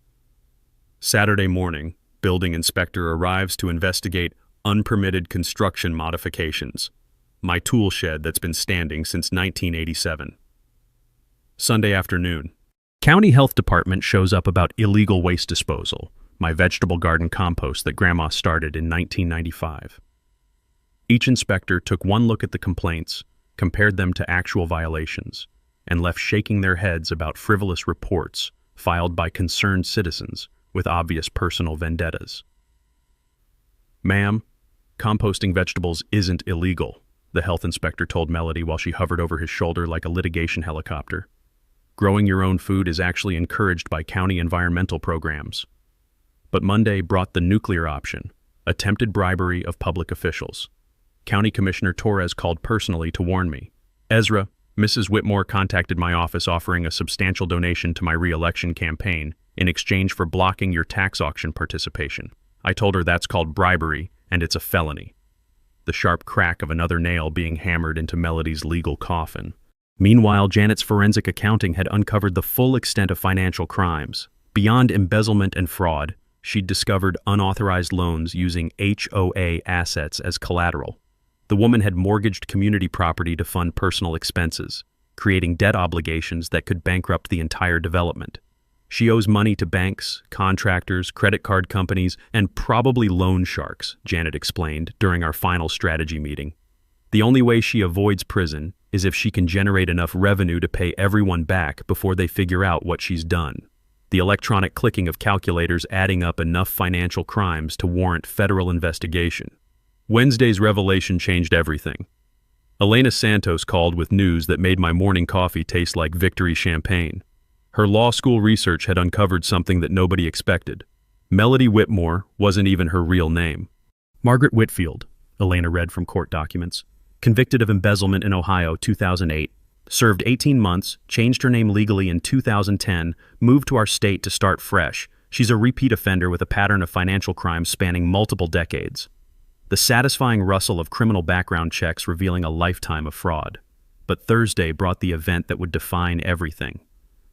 Saturday morning, building inspector arrives to investigate unpermitted construction modifications. My tool shed that's been standing since 1987. Sunday afternoon. County Health Department shows up about illegal waste disposal, my vegetable garden compost that Grandma started in 1995. Each inspector took one look at the complaints, compared them to actual violations. and left shaking their heads about frivolous reports filed by concerned citizens with obvious personal vendettas. "Ma'am, composting vegetables isn't illegal," the health inspector told Melody while she hovered over his shoulder like a litigation helicopter. "Growing your own food is actually encouraged by county environmental programs." But Monday brought the nuclear option: attempted bribery of public officials. County Commissioner Torres called personally to warn me. "Ezra, Mrs. Whitmore contacted my office offering a substantial donation to my re-election campaign in exchange for blocking your tax auction participation. I told her that's called bribery, and it's a felony." The sharp crack of another nail being hammered into Melody's legal coffin. Meanwhile, Janet's forensic accounting had uncovered the full extent of financial crimes. Beyond embezzlement and fraud, she'd discovered unauthorized loans using HOA assets as collateral. The woman had mortgaged community property to fund personal expenses, creating debt obligations that could bankrupt the entire development. She owes money to banks, contractors, credit card companies, and probably loan sharks, Janet explained during our final strategy meeting. The only way she avoids prison is if she can generate enough revenue to pay everyone back before they figure out what she's done. The electronic clicking of calculators adding up enough financial crimes to warrant federal investigation. Wednesday's revelation changed everything. Elena Santos called with news that made my morning coffee taste like victory champagne. Her law school research had uncovered something that nobody expected. Melody Whitmore wasn't even her real name. Margaret Whitfield, Elena read from court documents, convicted of embezzlement in Ohio 2008, served 18 months, changed her name legally in 2010, moved to our state to start fresh. She's a repeat offender with a pattern of financial crimes spanning multiple decades. The satisfying rustle of criminal background checks revealing a lifetime of fraud. But Thursday brought the event that would define everything.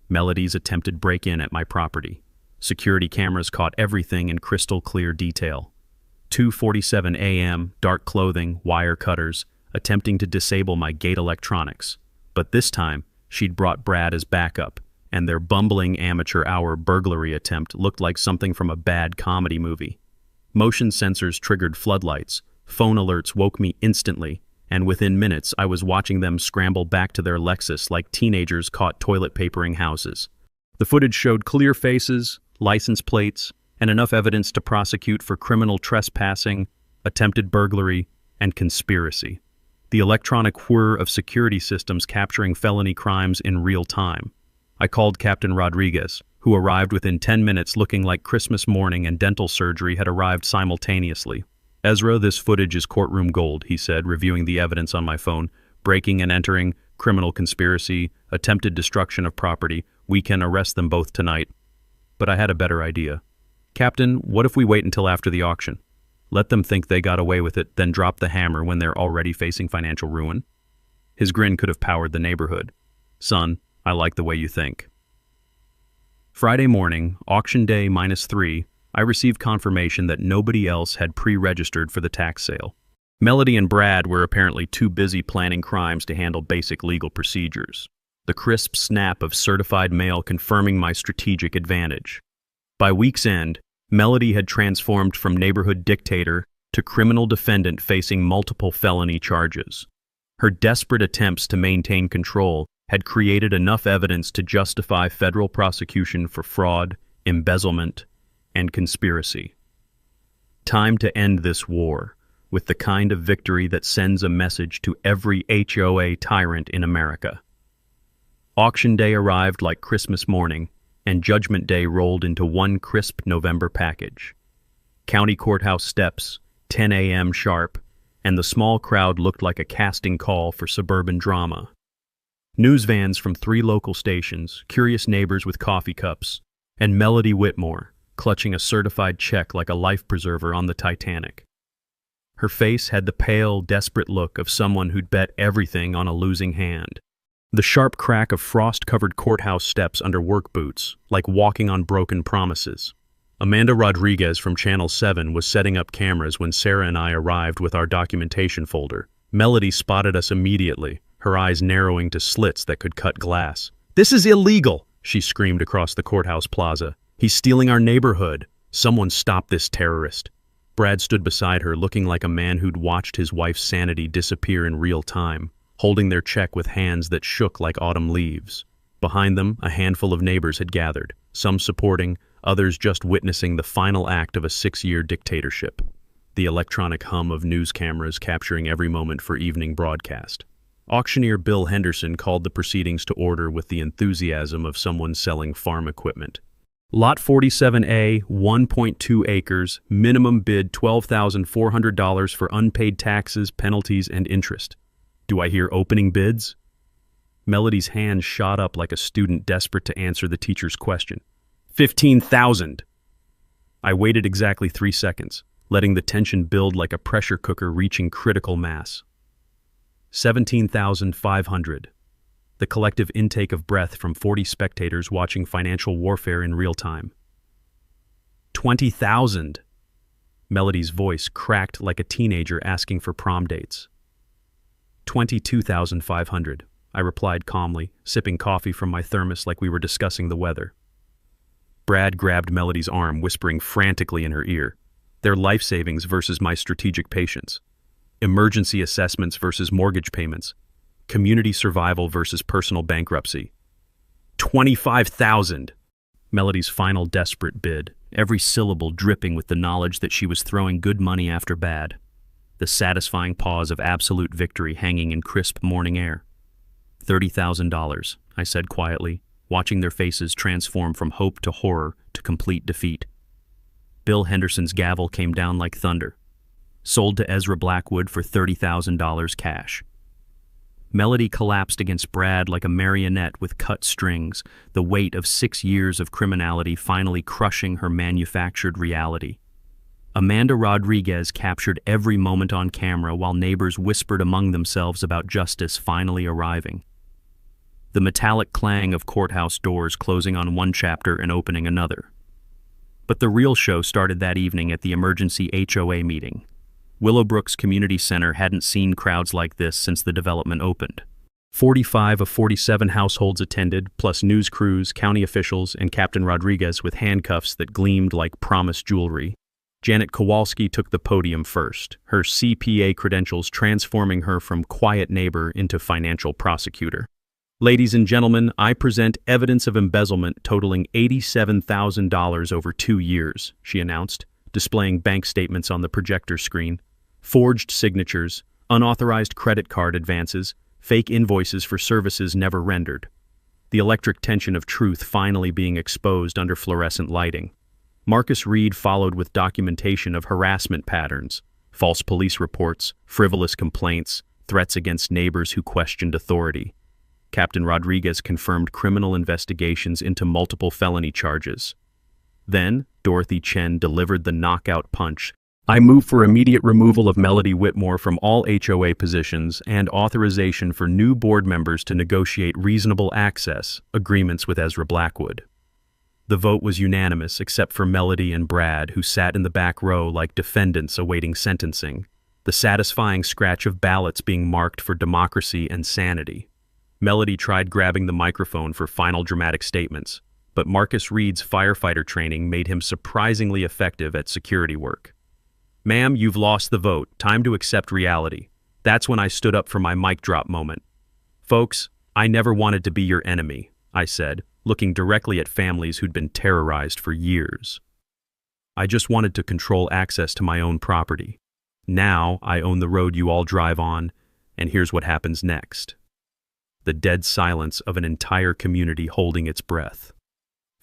Melody's attempted break-in at my property. Security cameras caught everything in crystal clear detail. 2:47 a.m., dark clothing, wire cutters, attempting to disable my gate electronics. But this time, she'd brought Brad as backup, and their bumbling amateur hour burglary attempt looked like something from a bad comedy movie. Motion sensors triggered floodlights, phone alerts woke me instantly, and within minutes I was watching them scramble back to their Lexus like teenagers caught toilet papering houses. The footage showed clear faces, license plates, and enough evidence to prosecute for criminal trespassing, attempted burglary, and conspiracy. The electronic whir of security systems capturing felony crimes in real time. I called Captain Rodriguez, who arrived within 10 minutes looking like Christmas morning and dental surgery had arrived simultaneously. "Ezra, this footage is courtroom gold," he said, reviewing the evidence on my phone. "Breaking and entering, criminal conspiracy, attempted destruction of property. We can arrest them both tonight." But I had a better idea. "Captain, what if we wait until after the auction? Let them think they got away with it, then drop the hammer when they're already facing financial ruin?" His grin could have powered the neighborhood. "Son, I like the way you think." Friday morning, auction day -3, I received confirmation that nobody else had pre-registered for the tax sale. Melody and Brad were apparently too busy planning crimes to handle basic legal procedures. The crisp snap of certified mail confirming my strategic advantage. By week's end, Melody had transformed from neighborhood dictator to criminal defendant facing multiple felony charges. Her desperate attempts to maintain control had created enough evidence to justify federal prosecution for fraud, embezzlement, and conspiracy. Time to end this war, with the kind of victory that sends a message to every HOA tyrant in America. Auction day arrived like Christmas morning, and Judgment Day rolled into one crisp November package. County courthouse steps, 10 a.m. sharp, and the small crowd looked like a casting call for suburban drama. News vans from 3 local stations, curious neighbors with coffee cups, and Melody Whitmore, clutching a certified check like a life preserver on the Titanic. Her face had the pale, desperate look of someone who'd bet everything on a losing hand. The sharp crack of frost-covered courthouse steps under work boots, like walking on broken promises. Amanda Rodriguez from Channel 7 was setting up cameras when Sarah and I arrived with our documentation folder. Melody spotted us immediately, her eyes narrowing to slits that could cut glass. "This is illegal!" she screamed across the courthouse plaza. "He's stealing our neighborhood. Someone stop this terrorist." Brad stood beside her, looking like a man who'd watched his wife's sanity disappear in real time. holding their check with hands that shook like autumn leaves. Behind them, a handful of neighbors had gathered, some supporting, others just witnessing the final act of a 6-year dictatorship. The electronic hum of news cameras capturing every moment for evening broadcast. Auctioneer Bill Henderson called the proceedings to order with the enthusiasm of someone selling farm equipment. Lot 47A, 1.2 acres, minimum bid $12,400 for unpaid taxes, penalties, and interest. Do I hear opening bids? Melody's hand shot up like a student desperate to answer the teacher's question. 15,000! I waited exactly 3 seconds, letting the tension build like a pressure cooker reaching critical mass. 17,500. The collective intake of breath from 40 spectators watching financial warfare in real time. 20,000. Melody's voice cracked like a teenager asking for prom dates. 22,500. I replied calmly, sipping coffee from my thermos like we were discussing the weather. Brad grabbed Melody's arm, whispering frantically in her ear. Their life savings versus my strategic patience. Emergency assessments versus mortgage payments. Community survival versus personal bankruptcy. 25,000! Melody's final desperate bid, every syllable dripping with the knowledge that she was throwing good money after bad. The satisfying pause of absolute victory hanging in crisp morning air. $30,000, I said quietly, watching their faces transform from hope to horror to complete defeat. Bill Henderson's gavel came down like thunder. Sold to Ezra Blackwood for $30,000 cash. Melody collapsed against Brad like a marionette with cut strings, the weight of 6 years of criminality finally crushing her manufactured reality. Amanda Rodriguez captured every moment on camera while neighbors whispered among themselves about justice finally arriving. The metallic clang of courthouse doors closing on one chapter and opening another. But the real show started that evening at the emergency HOA meeting. Willowbrook's community center hadn't seen crowds like this since the development opened. 45 of 47 households attended, plus news crews, county officials, and Captain Rodriguez with handcuffs that gleamed like promised jewelry. Janet Kowalski took the podium first, her CPA credentials transforming her from quiet neighbor into financial prosecutor. Ladies and gentlemen, I present evidence of embezzlement totaling $87,000 over 2 years, she announced, displaying bank statements on the projector screen. Forged signatures, unauthorized credit card advances, fake invoices for services never rendered. The electric tension of truth finally being exposed under fluorescent lighting. Marcus Reed followed with documentation of harassment patterns, false police reports, frivolous complaints, threats against neighbors who questioned authority. Captain Rodriguez confirmed criminal investigations into multiple felony charges. Then, Dorothy Chen delivered the knockout punch. I move for immediate removal of Melody Whitmore from all HOA positions and authorization for new board members to negotiate reasonable access agreements with Ezra Blackwood. The vote was unanimous except for Melody and Brad, who sat in the back row like defendants awaiting sentencing, the satisfying scratch of ballots being marked for democracy and sanity. Melody tried grabbing the microphone for final dramatic statements, but Marcus Reed's firefighter training made him surprisingly effective at security work. Ma'am, you've lost the vote. Time to accept reality. That's when I stood up for my mic drop moment. Folks, I never wanted to be your enemy, I said, looking directly at families who'd been terrorized for years. I just wanted to control access to my own property. Now I own the road you all drive on, and here's what happens next. The dead silence of an entire community holding its breath.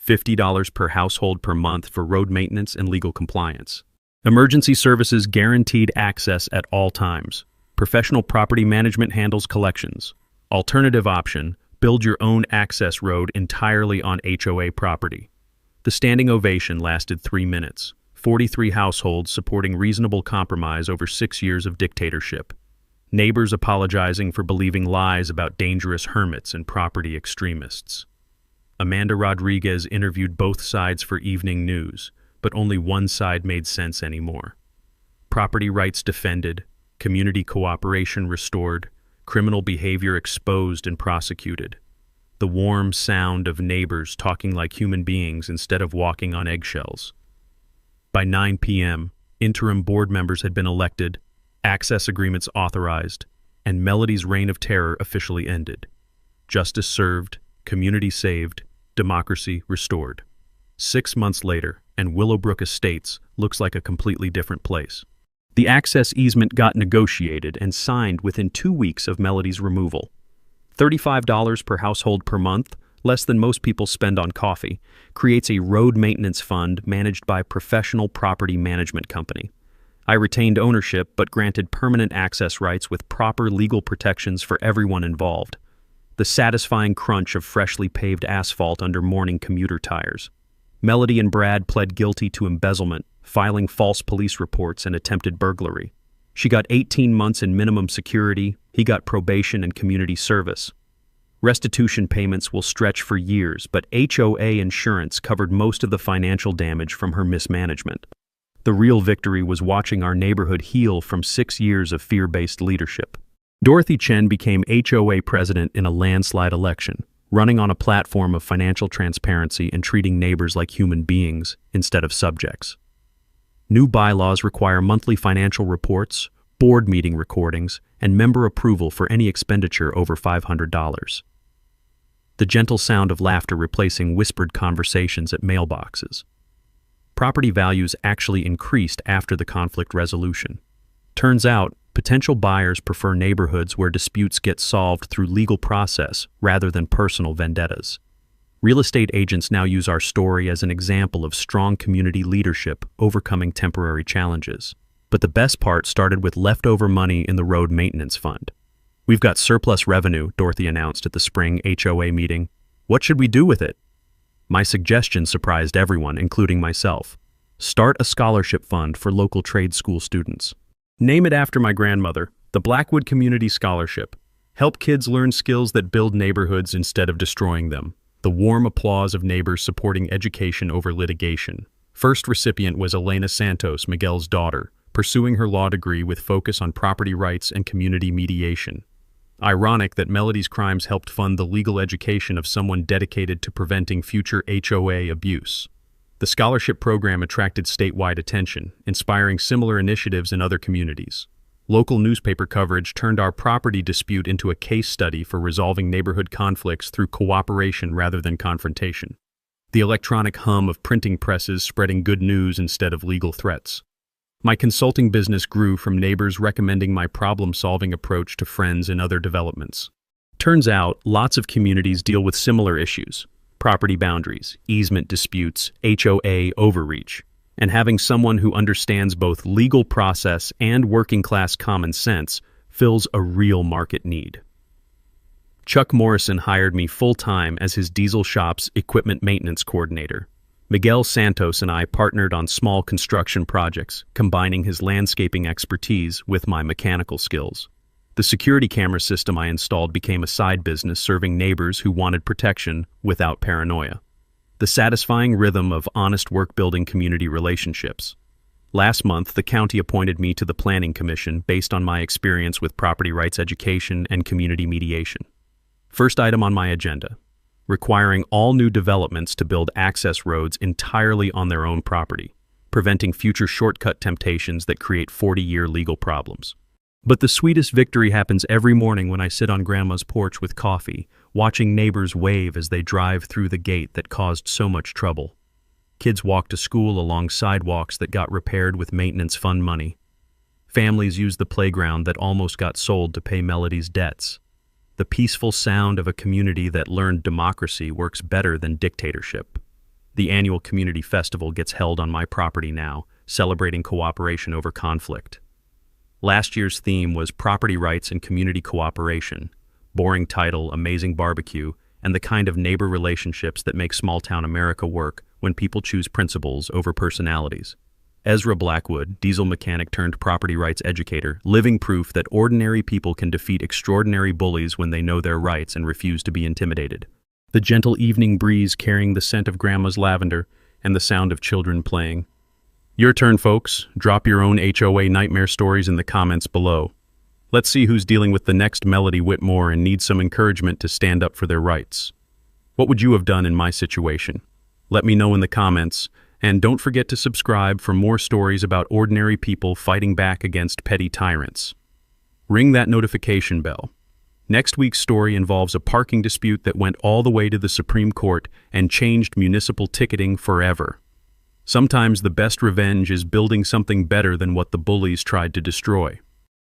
$50 per household per month for road maintenance and legal compliance. Emergency services guaranteed access at all times. Professional property management handles collections. Alternative option, build your own access road entirely on HOA property. The standing ovation lasted 3 minutes. 43 households supporting reasonable compromise over 6 years of dictatorship. Neighbors apologizing for believing lies about dangerous hermits and property extremists. Amanda Rodriguez interviewed both sides for evening news, but only one side made sense anymore. Property rights defended, community cooperation restored, criminal behavior exposed and prosecuted. The warm sound of neighbors talking like human beings instead of walking on eggshells. By 9 p.m., interim board members had been elected, access agreements authorized, and Melody's reign of terror officially ended. Justice served, community saved, democracy restored. 6 months later, and Willowbrook Estates looks like a completely different place. The access easement got negotiated and signed within 2 weeks of Melody's removal. $35 per household per month, less than most people spend on coffee, creates a road maintenance fund managed by a professional property management company. I retained ownership but granted permanent access rights with proper legal protections for everyone involved. The satisfying crunch of freshly paved asphalt under morning commuter tires. Melody and Brad pled guilty to embezzlement, filing false police reports, and attempted burglary. She got 18 months in minimum security, he got probation and community service. Restitution payments will stretch for years, but HOA insurance covered most of the financial damage from her mismanagement. The real victory was watching our neighborhood heal from 6 years of fear-based leadership. Dorothy Chen became HOA president in a landslide election, running on a platform of financial transparency and treating neighbors like human beings instead of subjects. New bylaws require monthly financial reports, board meeting recordings, and member approval for any expenditure over $500. The gentle sound of laughter replacing whispered conversations at mailboxes. Property values actually increased after the conflict resolution. Turns out, potential buyers prefer neighborhoods where disputes get solved through legal process rather than personal vendettas. Real estate agents now use our story as an example of strong community leadership overcoming temporary challenges. But the best part started with leftover money in the road maintenance fund. "We've got surplus revenue," Dorothy announced at the spring HOA meeting. "What should we do with it?" My suggestion surprised everyone, including myself. Start a scholarship fund for local trade school students. Name it after my grandmother, the Blackwood Community Scholarship. Help kids learn skills that build neighborhoods instead of destroying them. The warm applause of neighbors supporting education over litigation. First recipient was Elena Santos, Miguel's daughter, pursuing her law degree with focus on property rights and community mediation. Ironic that Melody's crimes helped fund the legal education of someone dedicated to preventing future HOA abuse. The scholarship program attracted statewide attention, inspiring similar initiatives in other communities. Local newspaper coverage turned our property dispute into a case study for resolving neighborhood conflicts through cooperation rather than confrontation. The electronic hum of printing presses spreading good news instead of legal threats. My consulting business grew from neighbors recommending my problem-solving approach to friends in other developments. Turns out, lots of communities deal with similar issues: property boundaries, easement disputes, HOA overreach. And having someone who understands both legal process and working-class common sense fills a real market need. Chuck Morrison hired me full-time as his diesel shop's equipment maintenance coordinator. Miguel Santos and I partnered on small construction projects, combining his landscaping expertise with my mechanical skills. The security camera system I installed became a side business serving neighbors who wanted protection without paranoia. The satisfying rhythm of honest work building community relationships. Last month, the county appointed me to the Planning Commission based on my experience with property rights education and community mediation. First item on my agenda: requiring all new developments to build access roads entirely on their own property, preventing future shortcut temptations that create 40-year legal problems. But the sweetest victory happens every morning when I sit on Grandma's porch with coffee, watching neighbors wave as they drive through the gate that caused so much trouble. Kids walk to school along sidewalks that got repaired with maintenance fund money. Families use the playground that almost got sold to pay Melody's debts. The peaceful sound of a community that learned democracy works better than dictatorship. The annual community festival gets held on my property now, celebrating cooperation over conflict. Last year's theme was property rights and community cooperation. Boring title, amazing barbecue, and the kind of neighbor relationships that make small-town America work when people choose principles over personalities. Ezra Blackwood, diesel mechanic turned property rights educator, living proof that ordinary people can defeat extraordinary bullies when they know their rights and refuse to be intimidated. The gentle evening breeze carrying the scent of Grandma's lavender and the sound of children playing. Your turn, folks. Drop your own HOA nightmare stories in the comments below. Let's see who's dealing with the next Melody Whitmore and needs some encouragement to stand up for their rights. What would you have done in my situation? Let me know in the comments. And don't forget to subscribe for more stories about ordinary people fighting back against petty tyrants. Ring that notification bell. Next week's story involves a parking dispute that went all the way to the Supreme Court and changed municipal ticketing forever. Sometimes the best revenge is building something better than what the bullies tried to destroy.